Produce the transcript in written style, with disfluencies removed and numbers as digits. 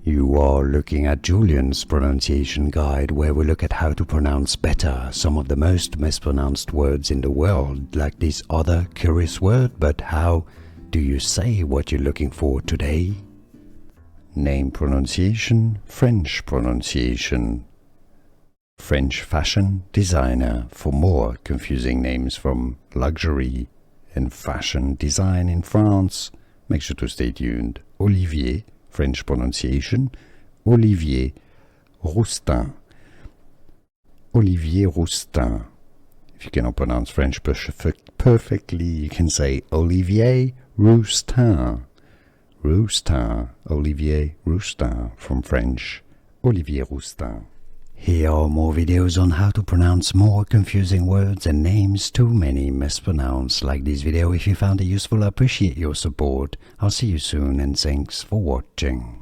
You are looking at Julian's pronunciation guide, where we look at how to pronounce better some of the most mispronounced words in the world, like this other curious word. But how do you say what you're looking for today? Name pronunciation, French pronunciation. French fashion designer. For more confusing names from luxury and fashion design in France, make sure to stay tuned. Olivier, French pronunciation, Olivier Rousteing. Olivier Rousteing. If you cannot pronounce French perfectly, you can say Olivier Rousteing. Rousteing, Olivier Rousteing, from French, Olivier Rousteing. Here are more videos on how to pronounce more confusing words and names too many mispronounced. Like this video if you found it useful. I appreciate your support. I'll see you soon and thanks for watching.